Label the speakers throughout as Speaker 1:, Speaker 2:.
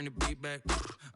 Speaker 1: the beat back.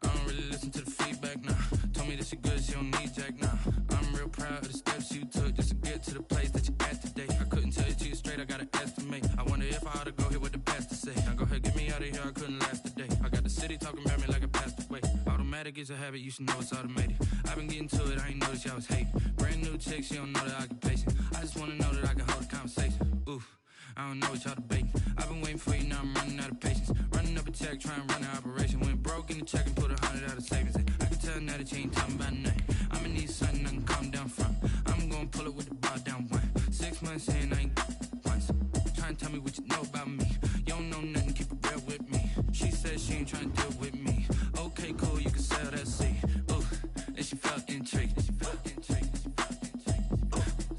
Speaker 1: I don't really listen to the feedback, nah. Told me that she good, she don't need Jack, nah. I'm real proud of the steps you took just to get to the place that you at today. I couldn't tell you to you straight, I gotta estimate. I wonder if I ought to go here with the best to say. Now go ahead, get me out of here, I couldn't last today. I got the city talking about me like I passed away. Automatic is a habit, you should know it's automated. I've been getting to it, I ain't noticed y'all was hating. Brand new chick, she don't know the occupation. I just wanna know that I can hold a conversation. Oof. I don't know what y'all debating. I've been waiting for you, now I'm running out of patience. Running up a check, trying to run an operation. Went broke in the check and put 100 out of savings. I can tell now that you ain't talking about nothing. I'ma need something I can calm down from. I'm gonna pull it with the bar down one. 6 months in, I ain't once. Trying to tell me what you know about me. You don't know nothing, keep it real with me. She said she ain't trying to deal with me. Okay, cool, you can sell that seat. Ooh, and she felt intrigued.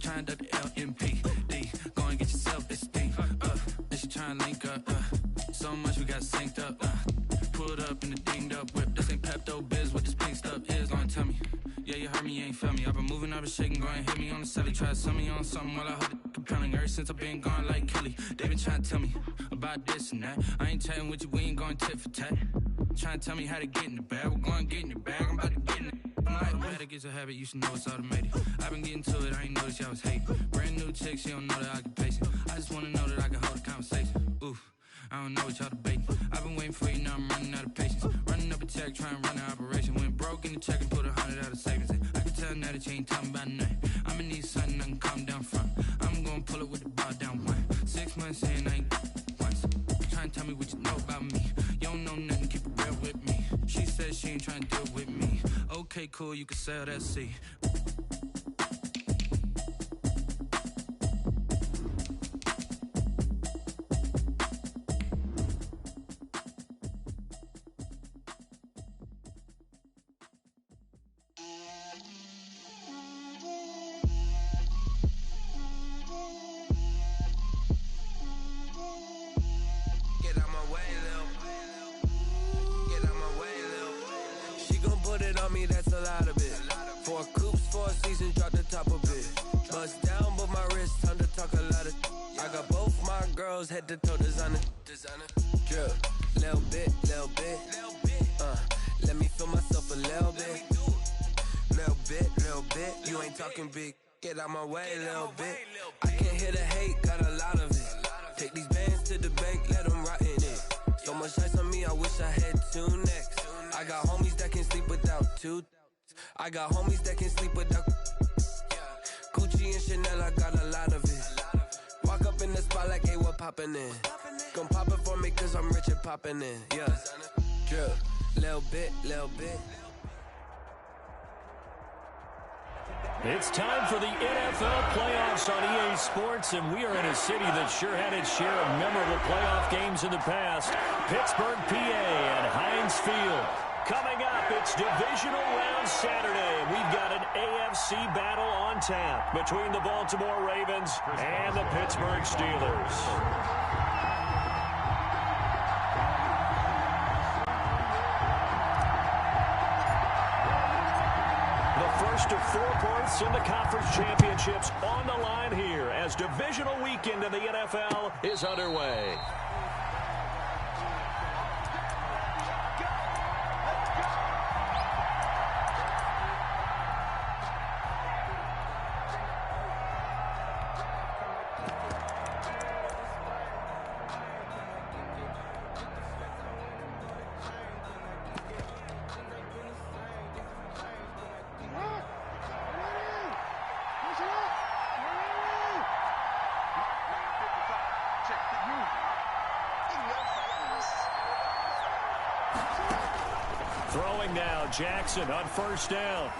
Speaker 1: Trying to duck the LMPD. Go and get yourself this thing. And she trying to link up. So much we got synced up. Pulled up in the dinged up whip. This ain't Pepto-Biz, what this pink stuff is. Long tell me. Yeah, you heard me, you ain't felt me. I've been moving, I've been shaking, go and hit me on the celly. Try to sell me on something while I hold it compelling. Ever since I've been gone like Kelly, they been trying to tell me about this and that. I ain't chatting with you, we ain't going tit for tat. Trying to tell me how to get in the bag. We're going to get in the bag, I'm about to get in it. Automatic is a habit, you should know it's automated. I've been getting to it, I ain't noticed y'all was hating. Brand new chick, she don't know the occupation. I just wanna know that I can hold a conversation. Oof, I don't know what y'all debating. I've been waiting for you, now I'm running out of patience. Running up a check, trying to run an operation. Went broke in the check and put 100 out of savings. I can tell now that you ain't talking about nothing. I'ma need something I can calm down from. I'm gonna pull it with the bar down one. 6 months in, I ain't once. Trying to tell me what you know about me. You don't know nothing, keep it real with me. She said she ain't trying to deal with me. Okay, cool, you can sell that seat.
Speaker 2: Head to toe designer, drip, little bit, let me feel myself a little bit, you ain't talking big, get out my way, little bit, I can't hear the hate, got a lot of it, take these bands to the bank, let them rot in it, so much ice on me, I wish I had 2 necks, I got homies that can sleep without 2, I got homies that can sleep without, Gucci and Chanel, I got a lot of it, walk up in the spot like, hey, what poppin' in? Gon' pop it for me cause I'm rich and poppin' in, yeah. Drip, little bit.
Speaker 3: It's time for the NFL playoffs on EA Sports, and we are in a city that sure had its share of memorable playoff games in the past. Pittsburgh, PA at Heinz Field. Coming up, it's Divisional Round Saturday. We've got an AFC battle on tap between the Baltimore Ravens and the Pittsburgh Steelers. The first of 4 berths in the conference championships on the line here as divisional weekend in the NFL is underway. Throwing now, Jackson on first down.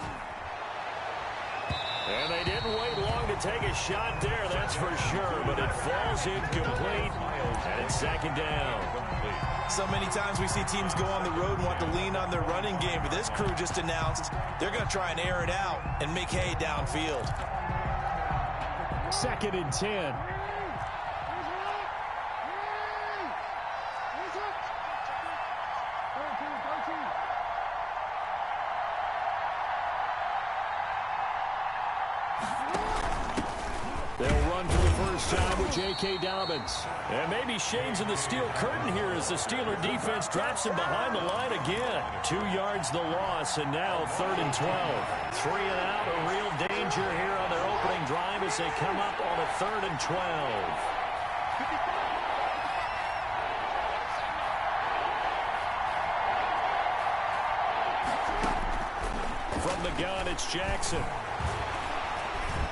Speaker 3: And they didn't wait long to take a shot there, that's for sure, but it falls incomplete, and it's 2nd down.
Speaker 4: So many times we see teams go on the road and want to lean on their running game, but this crew just announced they're going to try and air it out and make hay downfield.
Speaker 3: 2nd and 10. They'll run for the first time with J.K. Dobbins. And maybe shades in the steel curtain here as the Steeler defense drops him behind the line again. 2 yards the loss, and now 3rd and 12. 3 and out, a real danger here on their opening drive as they come up on a 3rd and 12. From the gun, it's Jackson.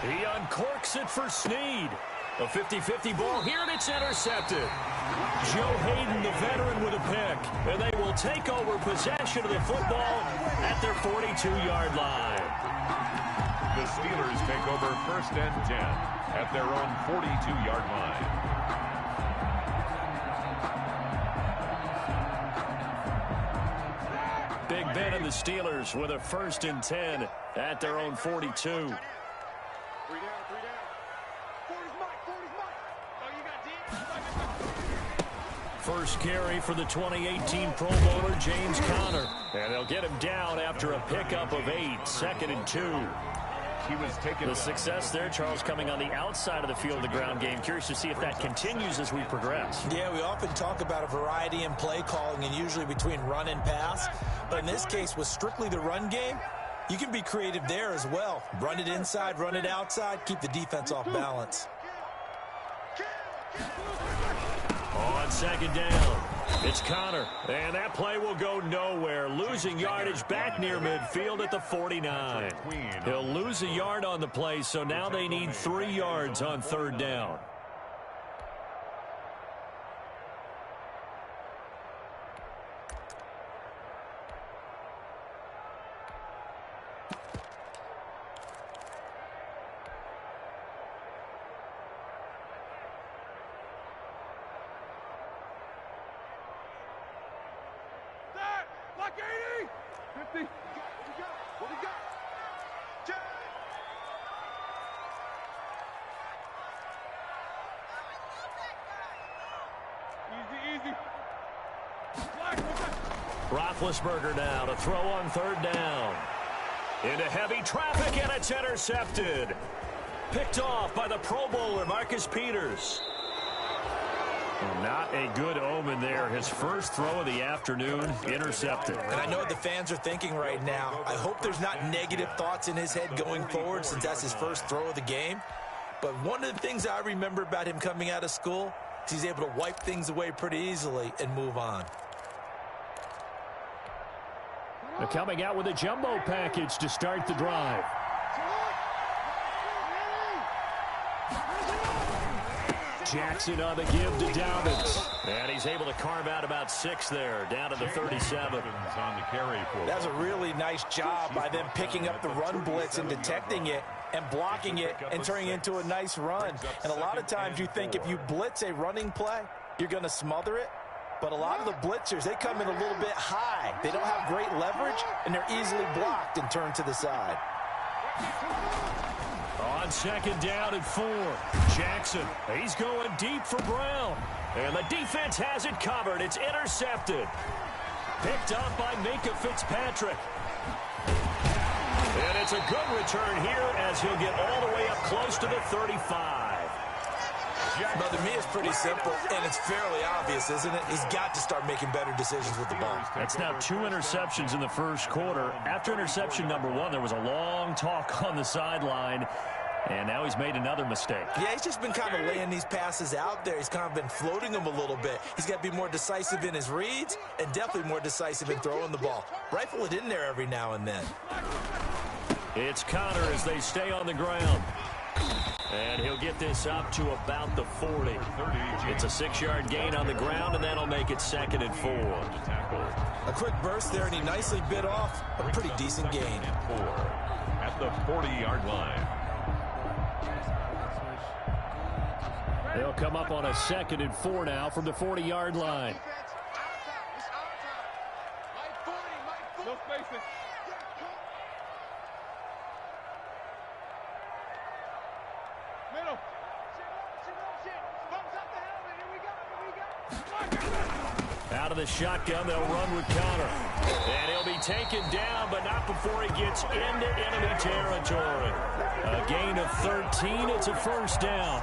Speaker 3: He uncorks it for Snead. A 50-50 ball here, and it's intercepted. Joe Hayden, the veteran, with a pick. And they will take over possession of the football at their 42-yard line.
Speaker 5: The Steelers take over 1st and 10 at their own 42-yard line.
Speaker 3: Big Ben and the Steelers with a 1st and 10 at their own 42. First carry for the 2018 Pro Bowler, James Conner. And they'll get him down after a pickup of 8, 2nd and 2.
Speaker 5: He was taken
Speaker 3: the success there, Charles, coming on the outside of the field of the ground game. Curious to see if that continues as we progress.
Speaker 4: Yeah, we often talk about a variety in play calling and usually between run and pass. But in this case, with strictly the run game, you can be creative there as well. Run it inside, run it outside, keep the defense off balance.
Speaker 3: On 2nd down, it's Conner, and that play will go nowhere, losing yardage back near midfield at the 49. He'll lose a yard on the play, so now they need 3 yards on 3rd down. Roethlisberger now to throw on 3rd down. Into heavy traffic, and it's intercepted. Picked off by the Pro Bowler, Marcus Peters. Not a good omen there. His first throw of the afternoon, intercepted.
Speaker 4: And I know what the fans are thinking right now. I hope there's not negative thoughts in his head going forward since that's his first throw of the game. But one of the things I remember about him coming out of school is he's able to wipe things away pretty easily and move on.
Speaker 3: They're coming out with a jumbo package to start the drive. Jackson on the give to Dobbins. And he's able to carve out about 6 there, down to the 37.
Speaker 4: That's a really nice job by them picking up the run blitz and detecting it and blocking it and turning it into a nice run. And a lot of times you think if you blitz a running play, you're going to smother it. But a lot of the blitzers, they come in a little bit high. They don't have great leverage, and they're easily blocked and turned to the side.
Speaker 3: On 2nd down and 4, Jackson, he's going deep for Brown. And the defense has it covered. It's intercepted. Picked up by Minkah Fitzpatrick. And it's a good return here as he'll get all the way up close to the 35.
Speaker 4: But to me, it's pretty simple, and it's fairly obvious, isn't it? He's got to start making better decisions with the ball.
Speaker 3: That's now 2 interceptions in the first quarter. After interception number 1, there was a long talk on the sideline, and now he's made another mistake.
Speaker 4: Yeah, he's just been kind of laying these passes out there. He's kind of been floating them a little bit. He's got to be more decisive in his reads and definitely more decisive in throwing the ball. Rifle it in there every now and then.
Speaker 3: It's Conner as they stay on the ground. And he'll get this up to about the 40. It's a 6-yard gain on the ground, and that'll make it 2nd and 4.
Speaker 4: A quick burst there, and he nicely bit off a pretty decent gain.
Speaker 5: At the 40-yard line.
Speaker 3: They'll come up on a 2nd and 4 now from the 40-yard line.
Speaker 6: No spacing. Middle.
Speaker 3: Out of the shotgun, they'll run with Conner. And he'll be taken down, but not before he gets into enemy territory. A gain of 13. It's a first down.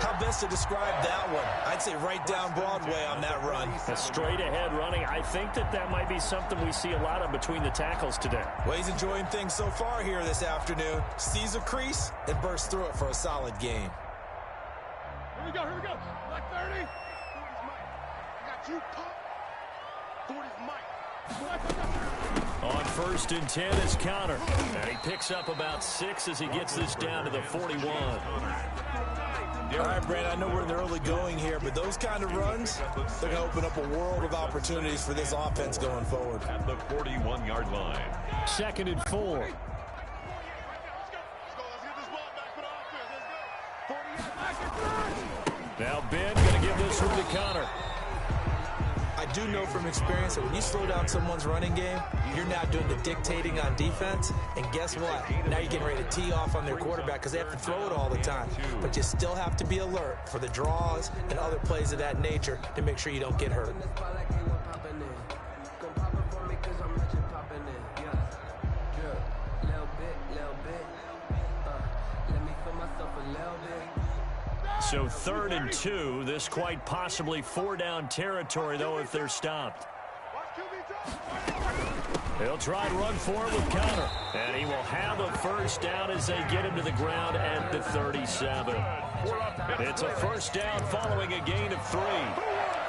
Speaker 4: How best to describe that one? I'd say right down Broadway on that run.
Speaker 3: A straight-ahead running. I think that might be something we see a lot of between the tackles today.
Speaker 4: Well, he's enjoying things so far here this afternoon. Sees a crease and bursts through it for a solid game.
Speaker 6: Here we go, here we go. Black 30. 40's Mike. I got you, pump. 40's Mike.
Speaker 3: On 1st and 10 is Connor. And he picks up about 6 as he gets this down to the 41.
Speaker 4: All right, Brandon, I know we're in the early going here, but those kind of runs, they're going to open up a world of opportunities for this offense going forward.
Speaker 5: At the 41-yard line.
Speaker 3: 2nd and 4.
Speaker 6: Let's get this ball back for the offense. Let's go. 40 back.
Speaker 3: Now Ben going to give this one to Connor.
Speaker 4: I do know from experience that when you slow down someone's running game, you're now doing the dictating on defense. And guess what? Now you're getting ready to tee off on their quarterback because they have to throw it all the time. But you still have to be alert for the draws and other plays of that nature to make sure you don't get hurt.
Speaker 3: So 3rd and 2. This quite possibly 4-down territory, though, if they're stopped. They'll try to run forward with Connor. And he will have a first down as they get him to the ground at the 37. It's a first down following a gain of 3.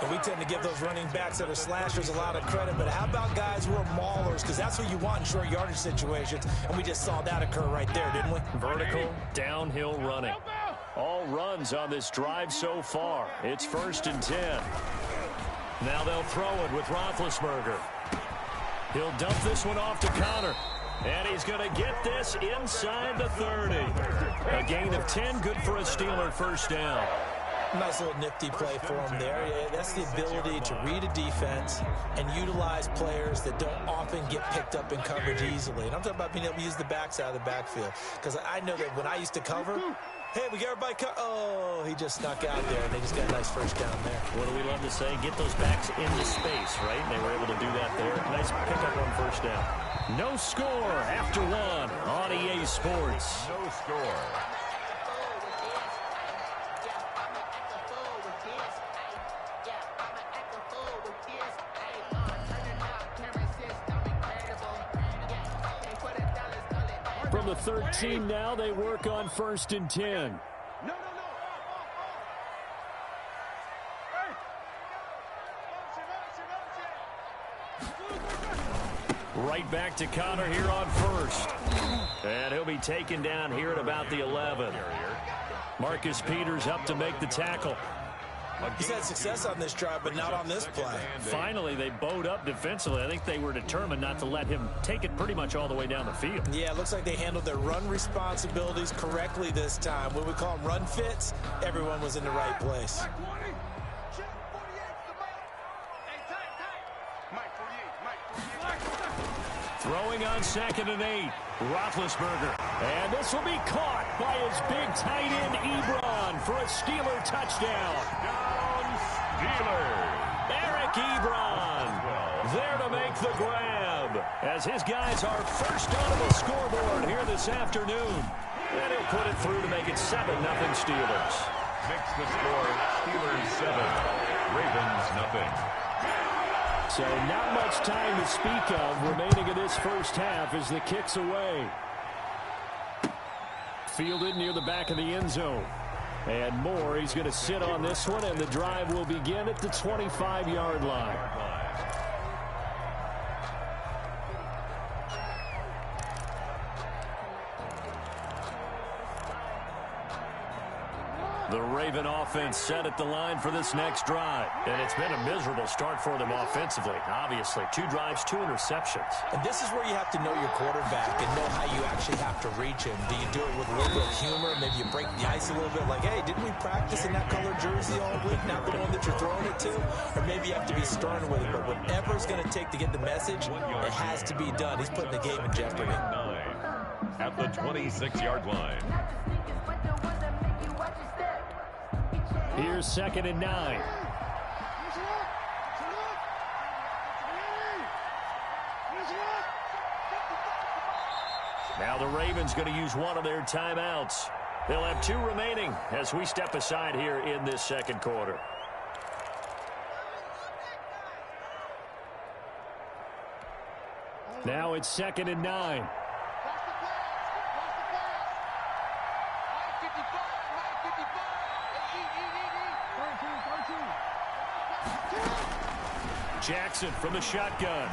Speaker 4: And we tend to give those running backs that are slashers a lot of credit, but how about guys who are maulers? Because that's what you want in short yardage situations, and we just saw that occur right there, didn't we?
Speaker 3: Vertical, downhill running. All runs on this drive so far. It's 1st and 10. Now they'll throw it with Roethlisberger. He'll dump this one off to Connor. And he's going to get this inside the 30. A gain of 10, good for a Steeler first down.
Speaker 4: Nice little nifty play for him there. Yeah, that's the ability to read a defense and utilize players that don't often get picked up in coverage easily. And I'm talking about being able to use the backs out of the backfield. Because I know that when I used to cover, hey, we got everybody oh, he just snuck out there, and they just got a nice first down there.
Speaker 3: What do we love to say? Get those backs into space, right? And they were able to do that there. Nice pickup on first down. No score after 1 on EA Sports.
Speaker 5: No score.
Speaker 3: From the 13 now, they work on 1st and 10.
Speaker 6: No.
Speaker 3: Right back to Connor here on 1st. And he'll be taken down here at about the 11. Marcus Peters up to make the tackle.
Speaker 4: He's had success on this drive, but not on this play.
Speaker 3: Finally, they bowed up defensively. I think they were determined not to let him take it pretty much all the way down the field.
Speaker 4: Yeah, it looks like they handled their run responsibilities correctly this time. When we call them run fits, everyone was in the right place.
Speaker 3: Throwing on 2nd and 8. Roethlisberger. And this will be caught by his big tight end, Ebron, for a Steeler touchdown.
Speaker 5: Steelers.
Speaker 3: Eric Ebron there to make the grab as his guys are first on the scoreboard here this afternoon. And he'll put it through to make it 7-0 Steelers.
Speaker 5: Makes the score Steelers 7, Ravens 0.
Speaker 3: So not much time to speak of remaining in this first half as the kick's away. Fielded near the back of the end zone. And Moore, he's going to sit on this one, and the drive will begin at the 25-yard line. The Raven offense set at the line for this next drive. And it's been a miserable start for them offensively. Obviously, 2 drives, 2 interceptions.
Speaker 4: And this is where you have to know your quarterback and know how you actually have to reach him. Do you do it with a little bit of humor? Maybe you break the ice a little bit like, hey, didn't we practice in that color jersey all week, not the one that you're throwing it to? Or maybe you have to be stern with it. But whatever it's going to take to get the message, it has to be done. He's putting the game in jeopardy.
Speaker 5: 9 at the 26-yard line.
Speaker 3: Here's 2nd and 9. Now the Ravens going to use one of their timeouts. They'll have 2 remaining as we step aside here in this second quarter. Now it's 2nd and 9. Jackson from the shotgun.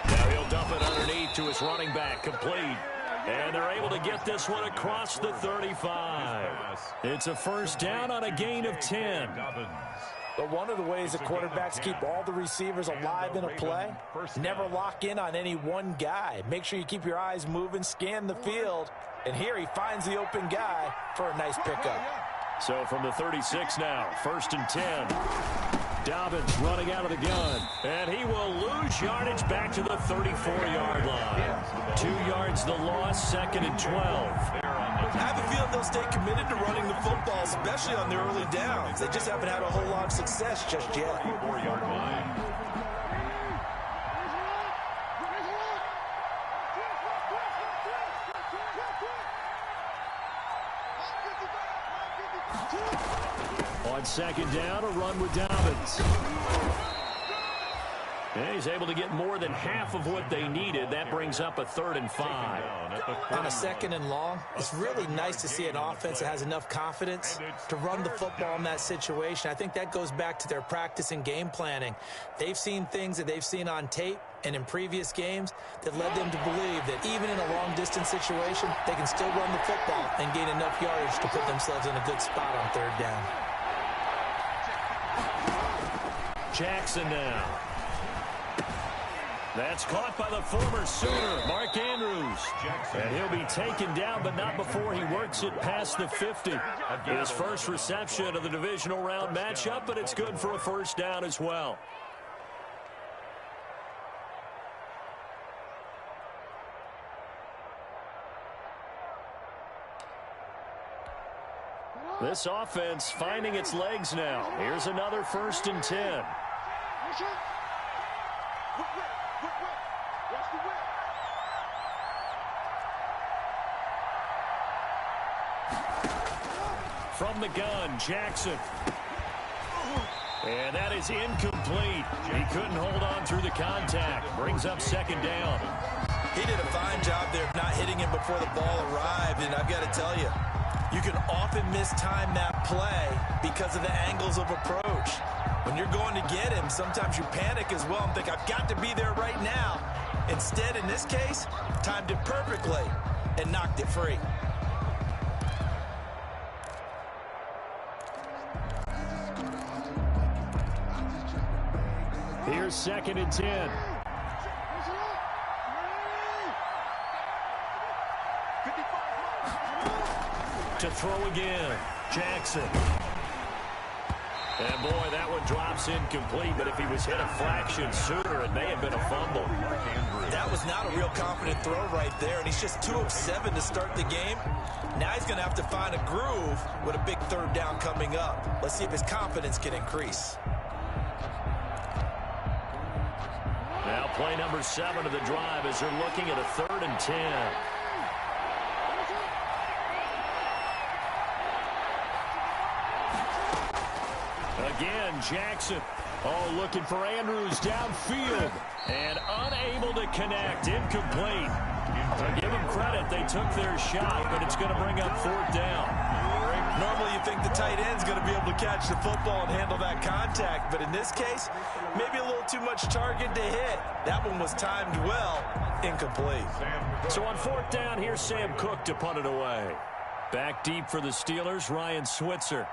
Speaker 3: Now he'll dump it underneath to his running back, complete. And they're able to get this one across the 35. It's a first down on a gain of 10.
Speaker 4: But one of the ways the quarterbacks keep all the receivers alive in a play, never lock in on any one guy. Make sure you keep your eyes moving, scan the field. And here he finds the open guy for a nice pickup.
Speaker 3: So from the 36 now, 1st and 10. Dobbins running out of the gun, and he will lose yardage back to the 34-yard line. 2 yards the loss, 2nd and 12.
Speaker 4: I have a feeling they'll stay committed to running the football, especially on the early downs. They just haven't had a whole lot of success just yet.
Speaker 5: 4-yard line.
Speaker 3: On 2nd down, a run with Dobbins. And he's able to get more than half of what they needed. That brings up a 3rd and 5.
Speaker 4: On a 2nd and long, it's really nice to see an offense that has enough confidence to run the football in that situation. I think that goes back to their practice and game planning. They've seen things that they've seen on tape and in previous games that led them to believe that even in a long-distance situation, they can still run the football and gain enough yardage to put themselves in a good spot on 3rd down.
Speaker 3: Jackson now. That's caught by the former Sooner, Mark Andrews. And he'll be taken down, but not before he works it past the 50. His first reception of the divisional round matchup, but it's good for a first down as well. This offense finding its legs now. Here's another 1st and 10. From the gun, Jackson. And that is incomplete. He couldn't hold on through the contact. Brings up 2nd down.
Speaker 4: He did a fine job there of not hitting him before the ball arrived, and I've got to tell you, you can often mistime that play because of the angles of approach. When you're going to get him, sometimes you panic as well and think, I've got to be there right now. Instead, in this case, timed it perfectly and knocked it free.
Speaker 3: Here's 2nd and 10. To throw again, Jackson. And boy, that one drops incomplete, but if he was hit a fraction sooner, it may have been a fumble.
Speaker 4: That was not a real confident throw right there, and he's just 2 of 7 to start the game. Now he's going to have to find a groove with a big 3rd down coming up. Let's see if his confidence can increase.
Speaker 3: Now play number 7 of the drive as they're looking at a 3rd and 10. Again, Jackson. Oh, looking for Andrews downfield. And unable to connect. Incomplete. To give them credit, they took their shot, but it's going to bring up 4th down.
Speaker 4: Normally you think the tight end's going to be able to catch the football and handle that contact, but in this case, maybe a little too much target to hit. That one was timed well. Incomplete.
Speaker 3: So on 4th down, here's Sam Cook to punt it away. Back deep for the Steelers, Ryan Switzer.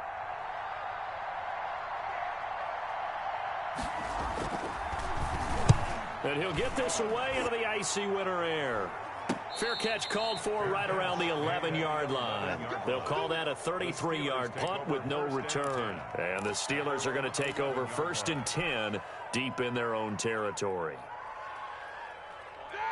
Speaker 3: And he'll get this away into the icy winter air. Fair catch called for right around the 11-yard line. They'll call that a 33-yard punt with no return. And the Steelers are going to take over 1st and 10 deep in their own territory.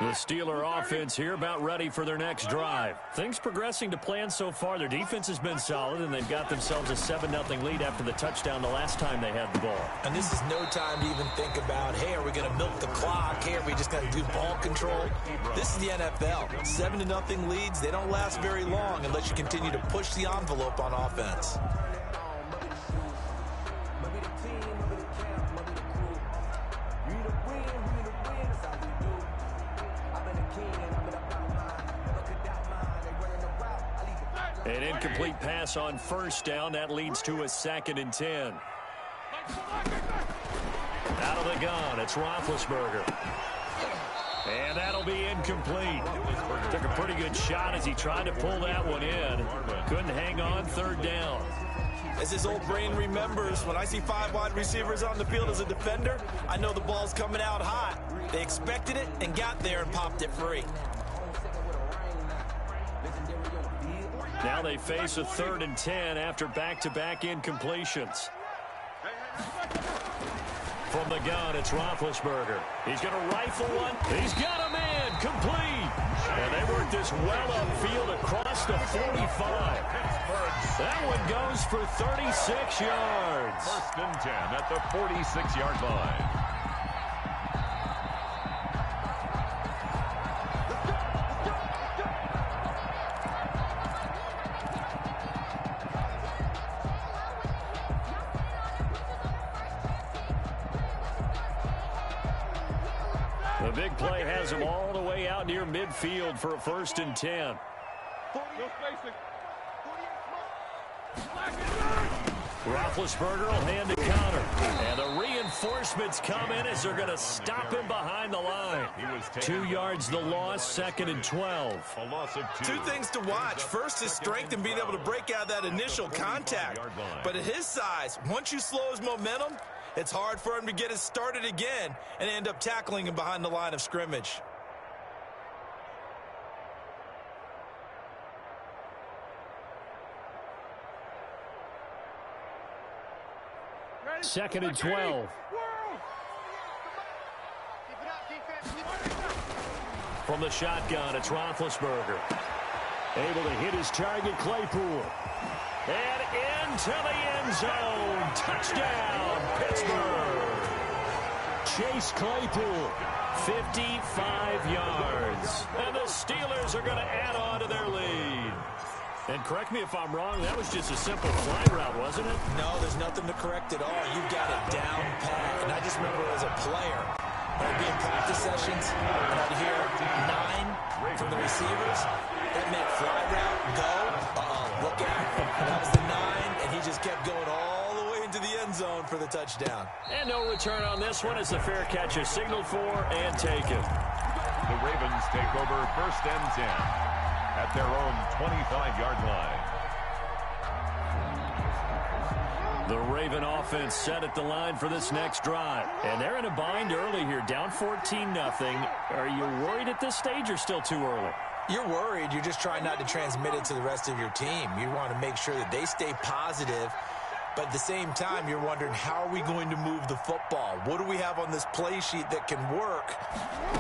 Speaker 3: The Steeler offense here about ready for their next drive. Things progressing to plan so far. Their defense has been solid, and they've got themselves a 7-0 lead after the touchdown the last time they had the ball.
Speaker 4: And this is no time to even think about, hey, are we going to milk the clock? Hey, are we just going to do ball control? This is the NFL. 7-0 leads, they don't last very long unless you continue to push the envelope on offense.
Speaker 3: An incomplete pass on first down. That leads to a 2nd and 10. Out of the gun, it's Roethlisberger. And that'll be incomplete. Took a pretty good shot as he tried to pull that one in. Couldn't hang on 3rd down.
Speaker 4: As his old brain remembers, when I see 5 wide receivers on the field as a defender, I know the ball's coming out hot. They expected it and got there and popped it free.
Speaker 3: Now they face a 3rd and 10 after back-to-back incompletions. From the gun, it's Roethlisberger. He's going to rifle one. He's got a man complete. And they work this well upfield across the 45. That one goes for 36 yards.
Speaker 5: 1st and 10 at the 46-yard line.
Speaker 3: The big play has him all the way out near midfield for a 1st and 10. Roethlisberger will hand the counter. And the reinforcements come in as they're going to stop him behind the line. 2 yards the loss, 2nd and 12.
Speaker 5: A loss of 2.
Speaker 4: 2 things to watch. First, his strength in being able to break out that initial contact. But at his size, once you slow his momentum, it's hard for him to get it started again and end up tackling him behind the line of scrimmage.
Speaker 3: Second and 12. From the shotgun, it's Roethlisberger. Able to hit his target, Claypool. And into the end zone. Touchdown, Pittsburgh. Chase Claypool, 55 yards. And the Steelers are going to add on to their lead. And correct me if I'm wrong, that was just a simple fly route, wasn't it?
Speaker 4: No, there's nothing to correct at all. You've got it down pat. And I just remember as a player, when I'd be in practice sessions, and I'd hear 9 from the receivers. That meant fly route, go, look out. And that was the 9, and he just kept going all the way into the end zone for the touchdown.
Speaker 3: And no return on this one as the fair catch is signaled for and taken.
Speaker 5: The Ravens take over 1st and 10 at their own 25-yard line.
Speaker 3: The Raven offense set at the line for this next drive. And they're in a bind early here, down 14-0. Are you worried at this stage or still too early?
Speaker 4: You're worried. You're just trying not to transmit it to the rest of your team. You want to make sure that they stay positive. But at the same time, you're wondering, how are we going to move the football? What do we have on this play sheet that can work?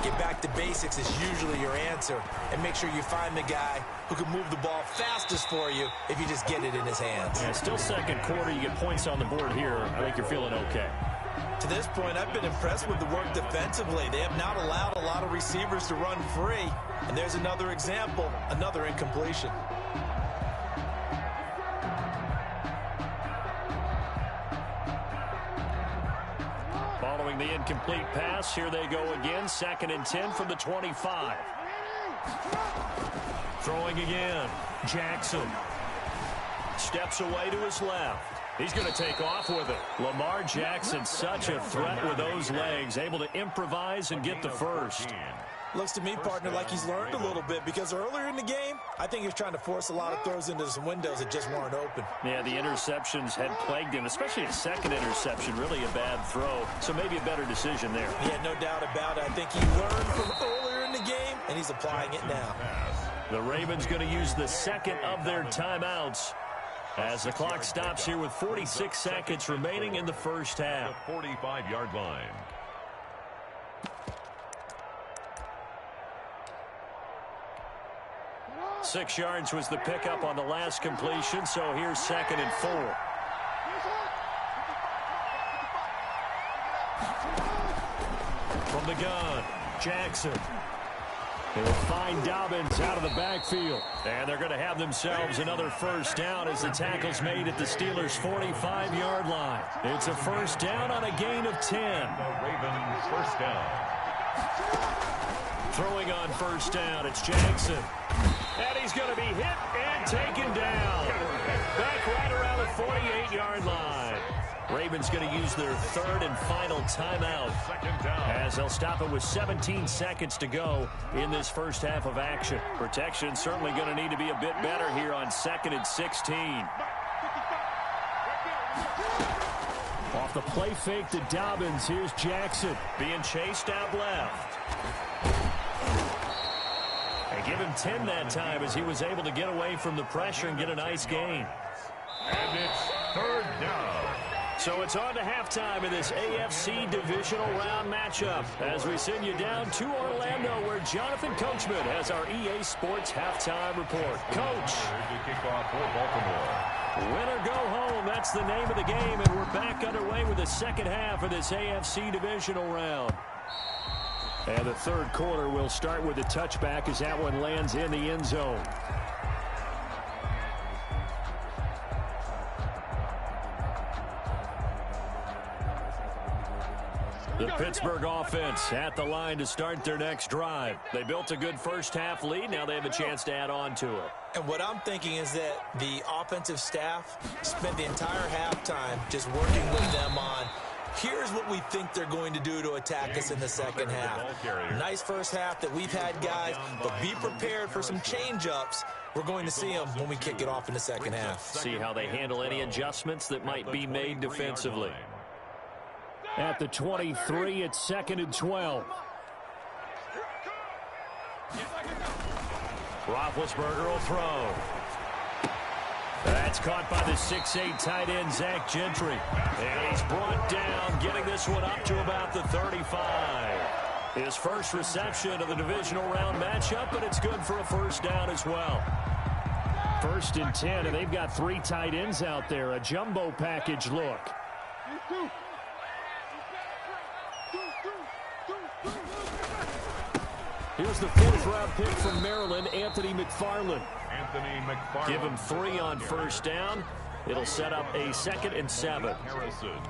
Speaker 4: Get back to basics is usually your answer. And make sure you find the guy who can move the ball fastest for you if you just get it in his hands.
Speaker 3: Yeah, still 2nd quarter. You get points on the board here. I think you're feeling okay.
Speaker 4: To this point, I've been impressed with the work defensively. They have not allowed a lot of receivers to run free. And there's another example, another incompletion.
Speaker 3: Following the incomplete pass, here they go again. 2nd and 10 from the 25. Throwing again. Jackson steps away to his left. He's going to take off with it. Lamar Jackson, such a threat with those legs, able to improvise and get the first.
Speaker 4: Looks to me, partner, like he's learned a little bit, because earlier in the game, I think he was trying to force a lot of throws into some windows that just weren't open.
Speaker 3: Yeah, the interceptions had plagued him, especially a 2nd interception, really a bad throw. So maybe a better decision there.
Speaker 4: Yeah, no doubt about it. I think he learned from earlier in the game, and he's applying it now.
Speaker 3: The Ravens going to use the 2nd of their timeouts as the clock stops here with 46 seconds remaining in the first half.
Speaker 5: The 45-yard line.
Speaker 3: 6 yards was the pickup on the last completion, so here's 2nd and 4. From the gun, Jackson. They'll find Dobbins out of the backfield. And they're going to have themselves another first down as the tackle's made at the Steelers' 45-yard line. It's a first down on a gain of 10.
Speaker 5: The Ravens first down.
Speaker 3: Throwing on first down, it's Jackson. And he's going to be hit and taken down. Back right around the 48-yard line. Ravens going to use their 3rd and final timeout as they'll stop it with 17 seconds to go in this first half of action. Protection certainly going to need to be a bit better here on 2nd and 16. Off the play fake to Dobbins, here's Jackson being chased out left. They give him 10 that time as he was able to get away from the pressure and get a nice gain.
Speaker 5: And it's 3rd down.
Speaker 3: So it's on to halftime in this AFC divisional round matchup as we send you down to Orlando where Jonathan Coachman has our EA Sports halftime report. Coach.
Speaker 5: To kick off for Baltimore.
Speaker 3: Win or go home, that's the name of the game, and we're back underway with the second half of this AFC divisional round. And the third quarter will start with a touchback as that one lands in the end zone. The Pittsburgh offense at the line to start their next drive. They built a good first-half lead. Now they have a chance to add on to it.
Speaker 4: And what I'm thinking is that the offensive staff spent the entire halftime just working with them on, here's what we think they're going to do to attack us in the second half. Nice first half that we've had, guys, but be prepared for some change-ups. We're going to see them when we kick it off in the second half.
Speaker 3: See how they handle any adjustments that might be made defensively. At the 23, it's 2nd and 12. Roethlisberger will throw. That's caught by the 6'8" tight end, Zach Gentry. And he's brought down, getting this one up to about the 35. His first reception of the divisional round matchup, but it's good for a first down as well. 1st and 10, and they've got 3 tight ends out there. A jumbo package look. Here's the 4th-round pick from Maryland, Anthony McFarland. Give him 3 on first down. It'll set up a 2nd and 7.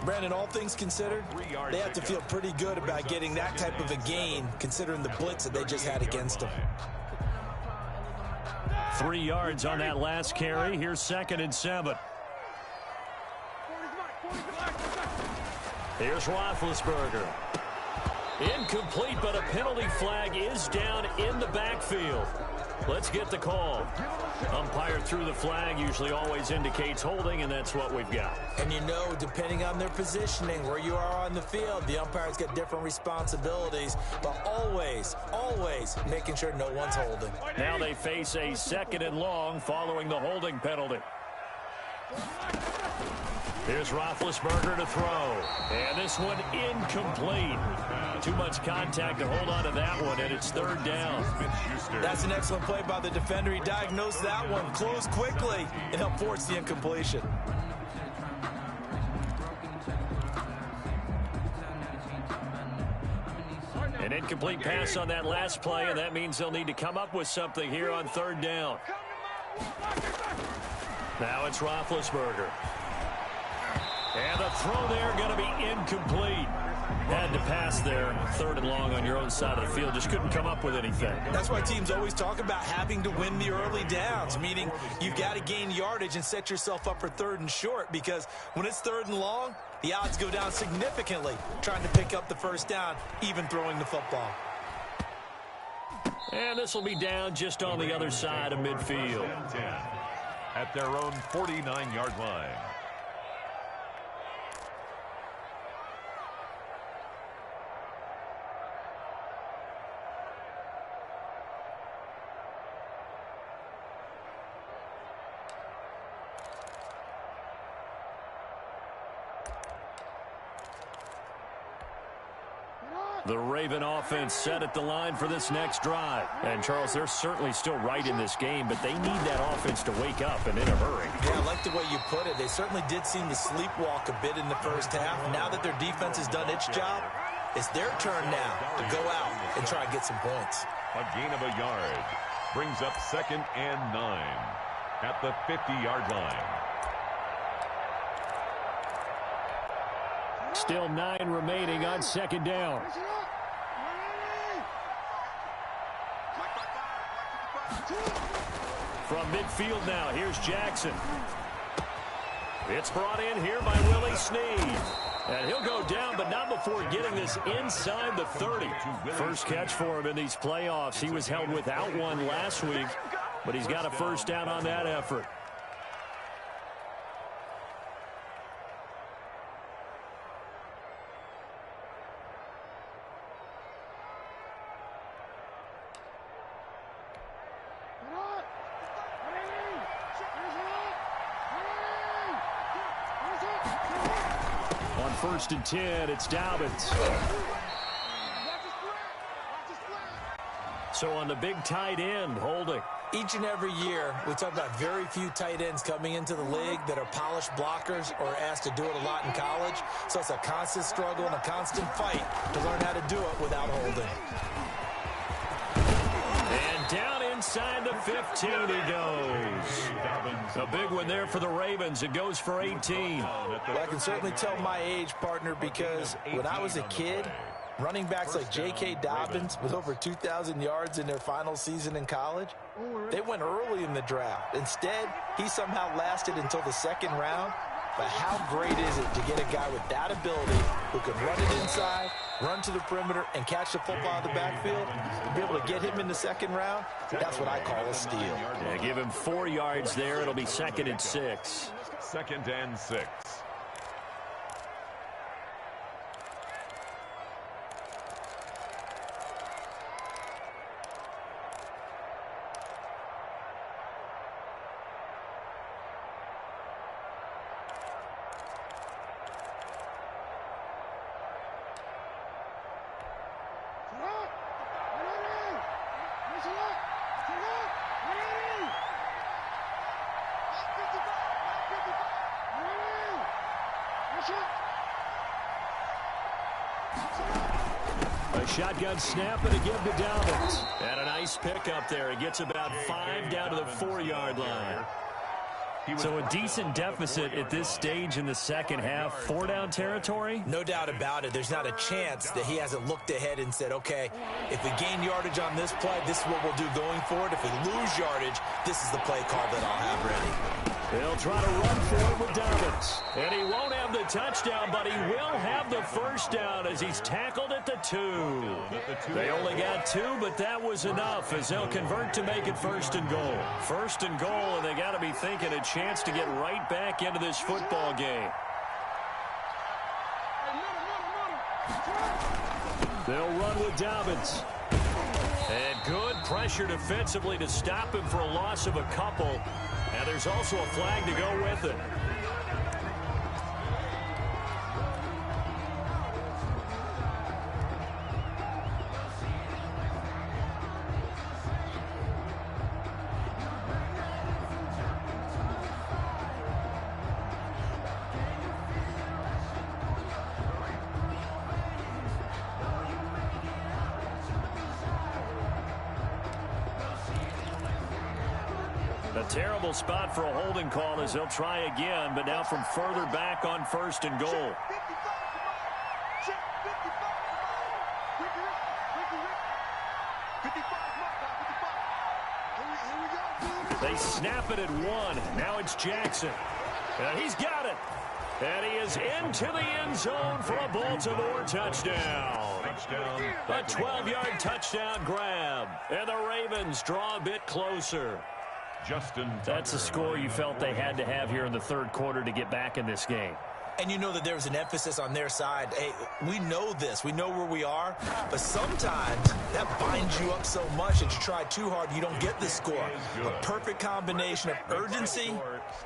Speaker 4: Brandon, all things considered, they have to feel pretty good about getting that type of a gain, considering the blitz that they just had against them.
Speaker 3: 3 yards on that last carry. Here's 2nd and 7. Here's Roethlisberger. Incomplete, but a penalty flag is down in the backfield. Let's get the call. Umpire threw the flag, usually always indicates holding, and that's what we've got.
Speaker 4: And you know, depending on their positioning, where you are on the field, the umpire's got different responsibilities, but always, always making sure no one's holding.
Speaker 3: Now they face a 2nd and long following the holding penalty. Here's Roethlisberger to throw. And this one incomplete. Too much contact to hold on to that one, and it's 3rd down.
Speaker 4: That's an excellent play by the defender. He diagnosed that one, closed quickly, and helped force the incompletion.
Speaker 3: An incomplete pass on that last play, and that means they'll need to come up with something here on 3rd down. Now it's Roethlisberger. And the throw there going to be incomplete. Had to pass there, 3rd and long on your own side of the field. Just couldn't come up with anything.
Speaker 4: That's why teams always talk about having to win the early downs, meaning you've got to gain yardage and set yourself up for 3rd and short, because when it's 3rd and long, the odds go down significantly trying to pick up the first down, even throwing the football.
Speaker 3: And this will be down just on the other side of midfield.
Speaker 5: At their own 49-yard line.
Speaker 3: The Raven offense set at the line for this next drive. And, Charles, they're certainly still right in this game, but they need that offense to wake up and in a hurry.
Speaker 4: Yeah, I like the way you put it. They certainly did seem to sleepwalk a bit in the first half. Now that their defense has done its job, it's their turn now to go out and try and get some points.
Speaker 5: A gain of a yard brings up 2nd and 9 at the 50-yard line.
Speaker 3: Still 9 remaining on 2nd down. From midfield now, here's Jackson. It's brought in here by Willie Snead. And he'll go down, but not before getting this inside the 30. First catch for him in these playoffs. He was held without one last week, but he's got a first down on that effort. On 1st and 10, it's Dobbins. So on the big tight end, holding.
Speaker 4: Each and every year, we talk about very few tight ends coming into the league that are polished blockers or asked to do it a lot in college. So it's a constant struggle and a constant fight to learn how to do it without holding.
Speaker 3: And down inside the 15 he goes. A big one there for the Ravens. It goes for 18.
Speaker 4: Well, I can certainly tell my age, partner, because when I was a kid, running backs like J.K. Dobbins with over 2,000 yards in their final season in college, they went early in the draft. Instead, he somehow lasted until the 2nd round. But how great is it to get a guy with that ability who can run it inside, run to the perimeter, and catch the football out of the backfield? To be able to get him in the 2nd round, that's what I call a steal.
Speaker 3: Yeah, give him 4 yards there. It'll be 2nd and 6.
Speaker 5: 2nd and 6.
Speaker 3: A shotgun snap and a give to Dobbins. And a nice pickup there. He gets about 5 down to the 4-yard line. So a decent deficit at this stage in the 2nd half. 4-down territory?
Speaker 4: No doubt about it. There's not a chance that he hasn't looked ahead and said, okay, if we gain yardage on this play, this is what we'll do going forward. If we lose yardage, this is the play call that I'll have ready.
Speaker 3: They'll try to run for it with Dobbins. And he won't have the touchdown, but he will have the first down as he's tackled at the 2. They only got 2, but that was enough as they'll convert to make it 1st and goal. 1st and goal, and they got to be thinking a chance to get right back into this football game. They'll run with Dobbins. And good pressure defensively to stop him for a loss of a couple. And there's also a flag to go with it. A terrible spot for a holding call as they'll try again, but now from further back on 1st and goal. They snap it at 1. Now it's Jackson. And he's got it. And he is into the end zone for a Baltimore touchdown. A 12-yard touchdown grab. And the Ravens draw a bit closer. That's a score you felt they had to have here in the 3rd quarter to get back in this game.
Speaker 4: And you know that there was an emphasis on their side. Hey, we know this. We know where we are. But sometimes that binds you up so much that you try too hard, you don't get the score. A perfect combination of urgency,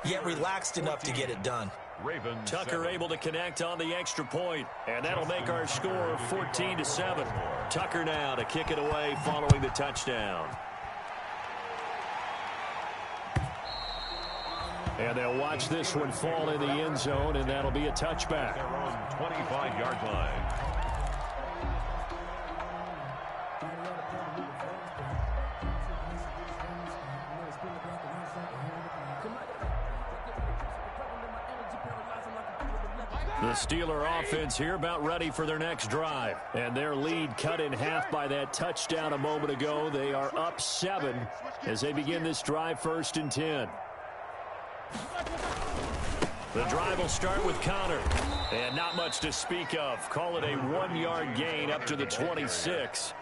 Speaker 4: yet relaxed enough to get it done.
Speaker 5: Ravens
Speaker 3: Tucker
Speaker 5: 7.
Speaker 3: able to connect on the extra point, and that'll make our score 14-7. Tucker now to kick it away following the touchdown. And they'll watch this one fall in the end zone, and that'll be a touchback.
Speaker 5: Their own 25-yard line.
Speaker 3: The Steeler offense here about ready for their next drive. And their lead cut in half by that touchdown a moment ago. They are up 7 as they begin this drive 1st and 10. The drive will start with Connor. And not much to speak of. Call it a 1-yard gain up to the 26.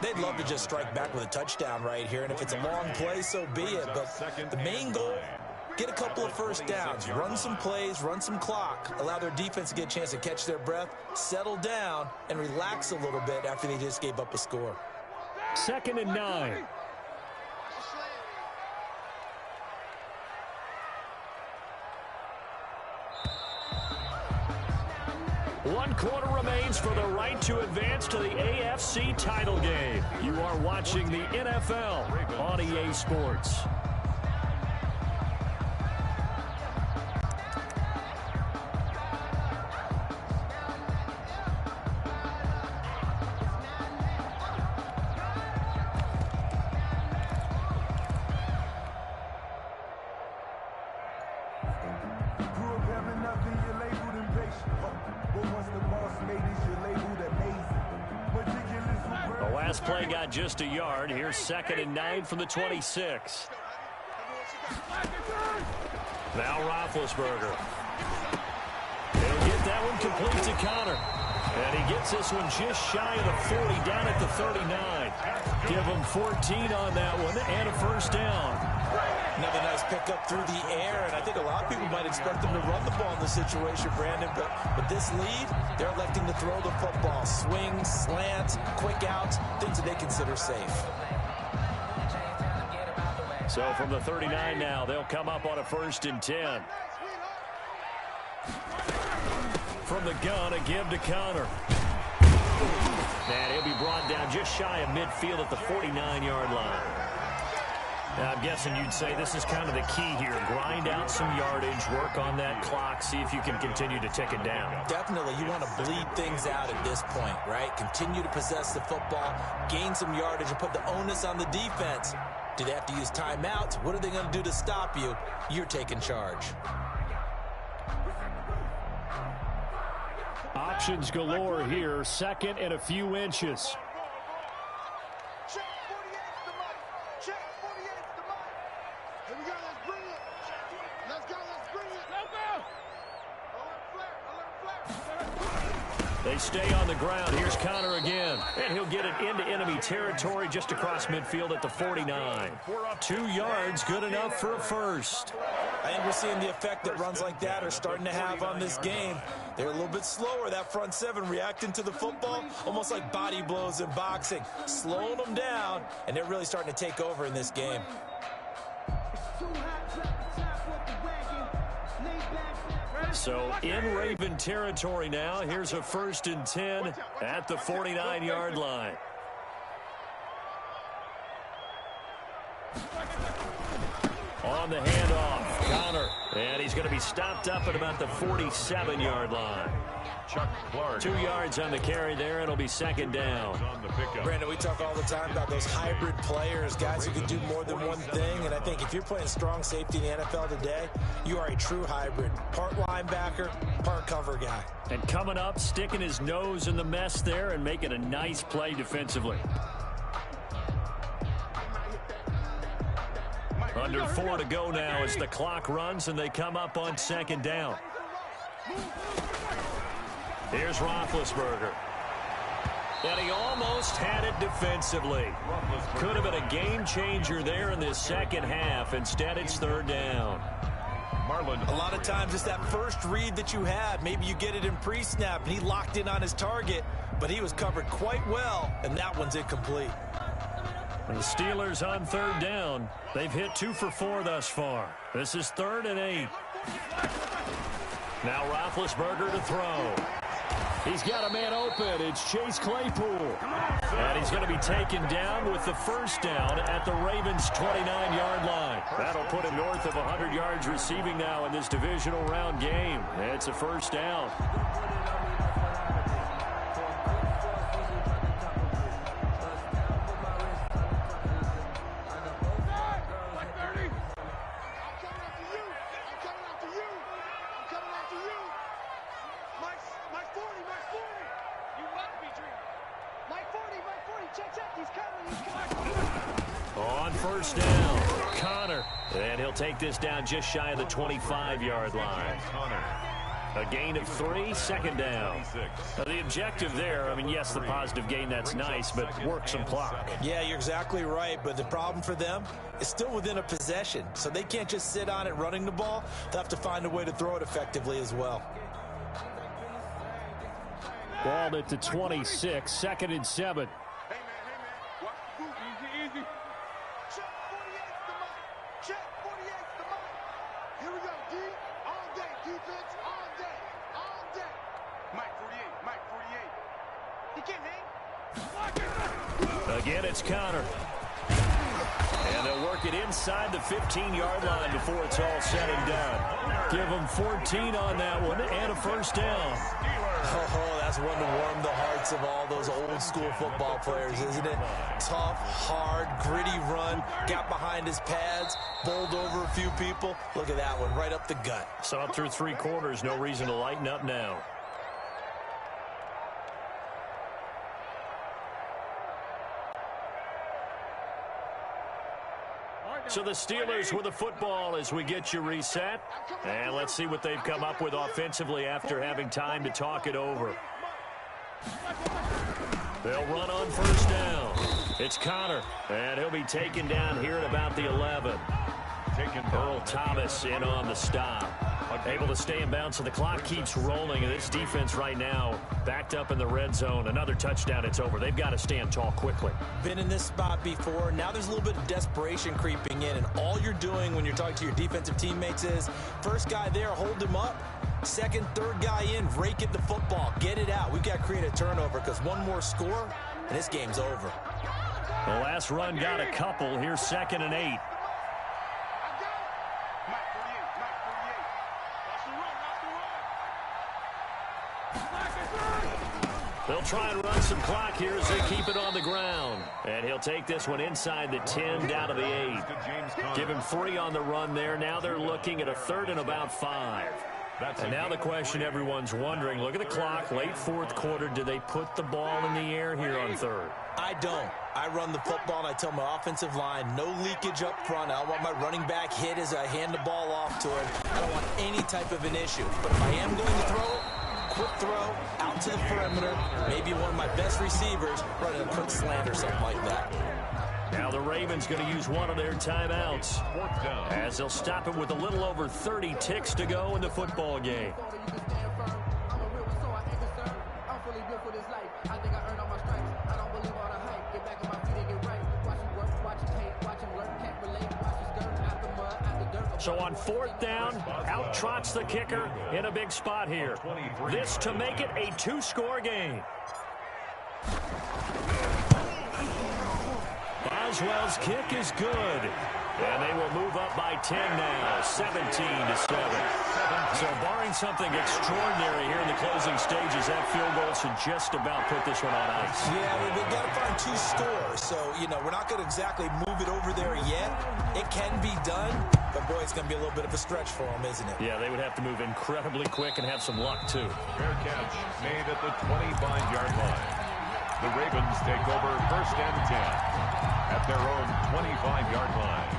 Speaker 4: They'd love to just strike back with a touchdown right here. And if it's a long play, so be it. But the main goal, get a couple of first downs, run some plays, run some clock, allow their defense to get a chance to catch their breath, settle down, and relax a little bit after they just gave up a score.
Speaker 3: 2nd and 9. One quarter remains for the right to advance to the AFC title game. You are watching the NFL on EA Sports. Play got just a yard. Here's 2nd and 9 from the 26. Now Roethlisberger. He'll get that one complete to Connor. And he gets this one just shy of the 40, down at the 39. Give him 14 on that one and a first down.
Speaker 4: Another nice pickup through the air, and I think a lot of people might expect them to run the ball in this situation, Brandon, but with this lead, they're electing to throw the football. Swings, slants, quick outs, things that they consider safe.
Speaker 3: So from the 39 now, they'll come up on a 1st and 10. From the gun, a give to Connor. And he'll be brought down just shy of midfield at the 49-yard line. Now, I'm guessing you'd say this is kind of the key here. Grind out some yardage, work on that clock, see if you can continue to tick it down.
Speaker 4: Definitely. You want to bleed things out at this point, right? Continue to possess the football, gain some yardage, and put the onus on the defense. Do they have to use timeouts? What are they going to do to stop you? You're taking charge.
Speaker 3: Options galore here. 2nd and a few inches. They stay on the ground. Here's Connor again. And he'll get it into enemy territory just across midfield at the 49. 2 yards, good enough for a first.
Speaker 4: I think we're seeing the effect that runs like that are starting to have on this game. They're a little bit slower, that front 7, reacting to the football, almost like body blows in boxing. Slowing them down, and they're really starting to take over in this game.
Speaker 3: So in Raven territory now. Here's a 1st and 10 at the 49-yard line. On the handoff, Connor. And he's going to be stopped up at about the 47-yard line.
Speaker 5: Chuck Clark.
Speaker 3: 2 yards on the carry there. It'll be 2nd down.
Speaker 4: Brandon, we talk all the time about those hybrid players, guys who can do more than one thing. And I think if you're playing strong safety in the NFL today, you are a true hybrid. Part linebacker, part cover guy.
Speaker 3: And coming up, sticking his nose in the mess there and making a nice play defensively. Under 4 to go now as the clock runs and they come up on 2nd down. Here's Roethlisberger. And he almost had it defensively. Could have been a game changer there in this second half. Instead, it's 3rd down.
Speaker 4: A lot of times it's that first read that you had. Maybe you get it in pre-snap and he locked in on his target, but he was covered quite well, and that one's incomplete.
Speaker 3: The Steelers on 3rd down. They've hit 2 for 4 thus far. This is 3rd and 8. Now Roethlisberger to throw. He's got a man open. It's Chase Claypool. And he's going to be taken down with the first down at the Ravens' 29-yard line. That'll put him north of 100 yards receiving now in this divisional round game. It's a first down. On first down, Connor. And he'll take this down just shy of the 25-yard line. A gain of 3, second down. The objective there, I mean, yes, the positive gain, that's nice, but work some clock.
Speaker 4: Yeah, you're exactly right, but the problem for them is still within a possession, so they can't just sit on it running the ball. They'll have to find a way to throw it effectively as well.
Speaker 3: Ball at the 26, 2nd and 7. Again, it's Connor. And they'll work it inside the 15-yard line before it's all said and done. Give them 14 on that one and a first down.
Speaker 4: Oh, that's one to warm the hearts of all those old-school football players, isn't it? Tough, hard, gritty run. Got behind his pads, bowled over a few people. Look at that one, right up the gut.
Speaker 3: Saw it through 3 quarters. No reason to lighten up now. So the Steelers with the football as we get you reset. And let's see what they've come up with offensively after having time to talk it over. They'll run on first down. It's Connor, and he'll be taken down here at about the 11. Earl Thomas in on the stop. Able to stay in bounds, so the clock keeps rolling, and this defense right now backed up in the red zone. Another touchdown, it's over. They've got to stand tall quickly.
Speaker 4: Been in this spot before. Now there's a little bit of desperation creeping in, and all you're doing when you're talking to your defensive teammates is first guy there, hold him up. Second, third guy in, rake at the football. Get it out. We've got to create a turnover because one more score, and this game's over.
Speaker 3: The last run got a couple. Here's 2nd and 8. They'll try and run some clock here as they keep it on the ground. And he'll take this one inside the 10, down to the 8. Give him 3 on the run there. Now they're looking at a 3rd and about 5. And now the question everyone's wondering, look at the clock, late 4th quarter. Do they put the ball in the air here on 3rd?
Speaker 4: I don't. I run the football, and I tell my offensive line, no leakage up front. I don't want my running back hit as I hand the ball off to him. I don't want any type of an issue. But if I am going to throw it, quick throw, out to the perimeter, maybe one of my best receivers running a quick slant or something like that.
Speaker 3: Now the Ravens going to use one of their timeouts as they'll stop it with a little over 30 ticks to go in the football game. So on 4th down, out trots the kicker in a big spot here. This to make it a 2-score game. Boswell's kick is good. And they will move up by 10 now, 17-7. So barring something extraordinary here in the closing stages, that field goal should just about put this one on ice.
Speaker 4: Yeah, they've got to find 2 scores. So, you know, we're not going to exactly move it over there yet. It can be done, but, boy, it's going to be a little bit of a stretch for them, isn't it?
Speaker 3: Yeah, they would have to move incredibly quick and have some luck, too.
Speaker 5: Fair catch made at the 25-yard line. The Ravens take over 1st and 10 at their own 25-yard line.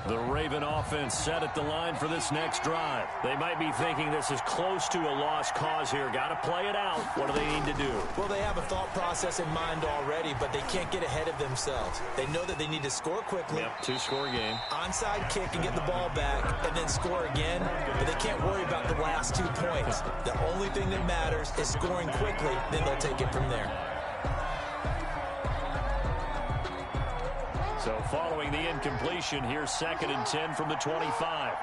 Speaker 3: The Raven offense set at the line for this next drive. They might be thinking this is close to a lost cause here. Got to play it out. What do they need to do?
Speaker 4: Well, they have a thought process in mind already, but they can't get ahead of themselves. They know that they need to score quickly.
Speaker 3: Yep, 2-score game.
Speaker 4: Onside kick and get the ball back, and then score again. But they can't worry about the last 2 points. The only thing that matters is scoring quickly, then they'll take it from there.
Speaker 3: So following the incompletion, here's 2nd and 10 from the 25.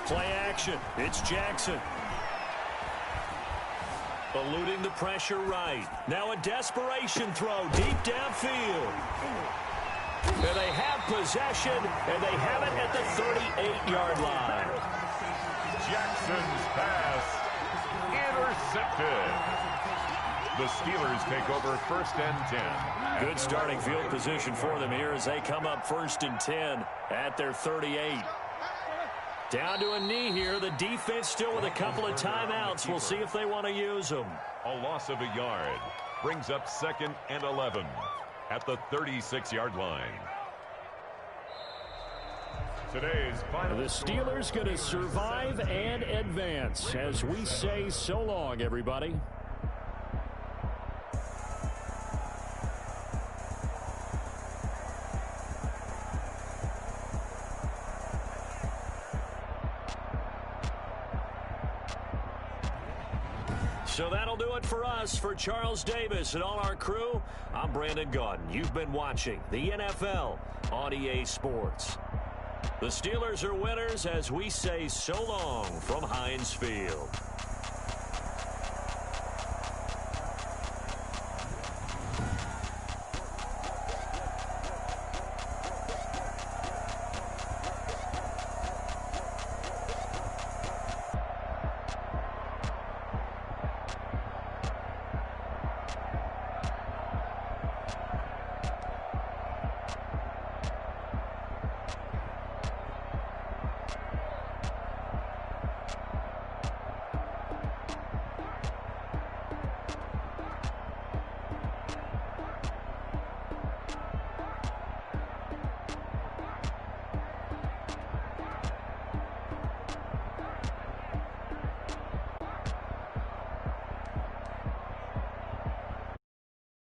Speaker 3: Play action. It's Jackson. Eluding the pressure right. Now a desperation throw deep downfield. And they have possession, and they have it at the 38-yard line.
Speaker 5: Jackson's pass intercepted. The Steelers take over 1st and 10.
Speaker 3: Good starting field position for them here as they come up 1st and 10 at their 38. Down to a knee here. The defense still with a couple of timeouts. We'll see if they want to use them.
Speaker 5: A loss of a yard brings up 2nd and 11 at the 36-yard line. Today's final.
Speaker 3: The Steelers going to survive and advance as we say so long, everybody. So that'll do it for us. For Charles Davis and all our crew, I'm Brandon Gaudin. You've been watching the NFL on EA Sports. The Steelers are winners as we say so long from Heinz Field.